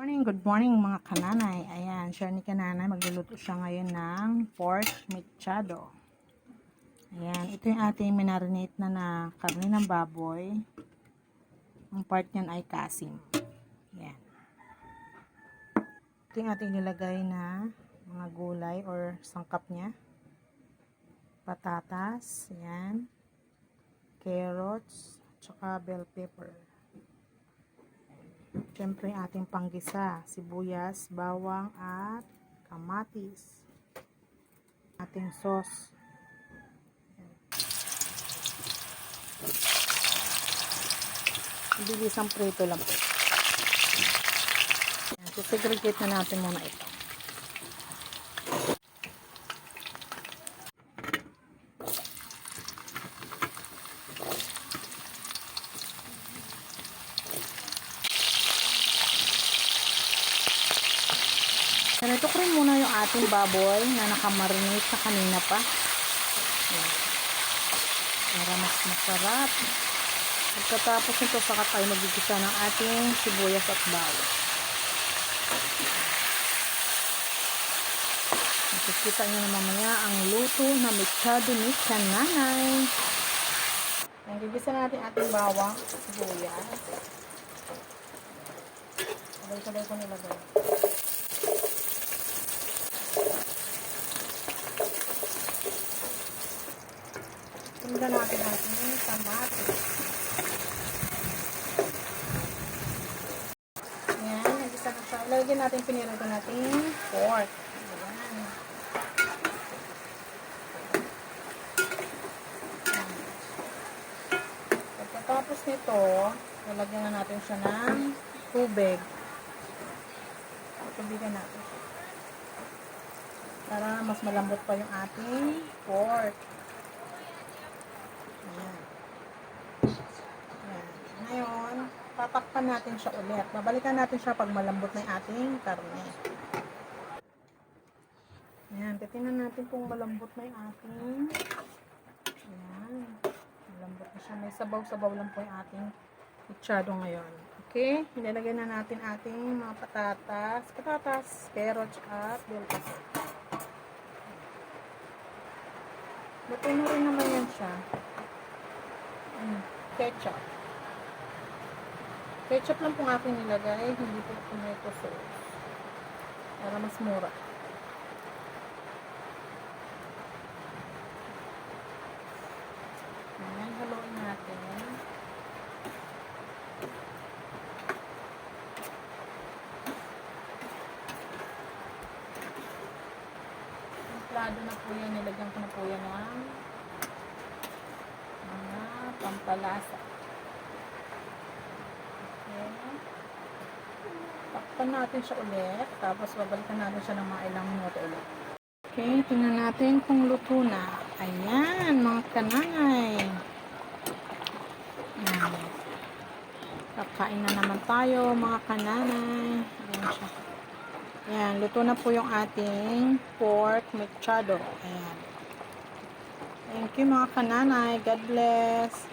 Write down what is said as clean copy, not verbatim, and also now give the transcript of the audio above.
Good morning mga kananay. Ayan, share ni kananay. Magluluto siya ngayon ng pork mechado. Ayan, ito yung ating minarinate na karne ng baboy. Ang part niyan ay kasim. Ayan. Ito yung ating nilagay na mga gulay or sangkap niya. Patatas, ayan. Carrots, tsaka bell pepper. Siyempre ating panggisa, sibuyas, bawang at kamatis. Ating sauce. Bilisang prito lang po. Segregate na natin muna ito. Ganito ko rin muna yung ating baboy na nakamarinate sa kanina pa. Ayan. Para mas masarap. Pagkatapos nito, saka tayo magigisa ng ating sibuyas at bawang. Makikita nyo na mamaya ang luto na mechado ni kananay. Ayan, gigisa natin ating bawang at sibuyas. Sabay-sabay ko nilagay. Tingnan natin ating kamatis. Ayan, nagisa na siya. Ilagay natin pinirago natin pork. Ayan. Pagkatapos nito, lalagyan na natin siya ng tubig. Tubigan natin siya. Para mas malambot pa yung ating pork. Ayan. Ayan. Ngayon, tatakpan natin siya ulit. Babalikan natin siya pag malambot na yung ating karne. Ayan. Titingnan natin kung malambot na yung ating. Ayan. Malambot na siya. May sabaw-sabaw lang po yung ating mechado ngayon. Okay. Nilalagay na natin ating mga patatas, carrots at bell pepper. Luto na rin naman yan siya. Ketchup. Ketchup lang pong aking nilagay, hindi po tomato sauce. Para mas mura. Ayan, haluin natin. Templado na po yan, nilagyan ko na po yan ng mga pampalasa. Okay. Takpan natin siya ulit. Tapos babalikan natin siya ng mga ilang minuto ulit. Okay, tingnan natin kung luto na. Ayan, mga kananay. Ayan. Kakain na naman tayo, mga kananay. Ayan siya. Ayan, luto na po yung ating pork mechado. Ayan. Thank you, mga kananay. God bless.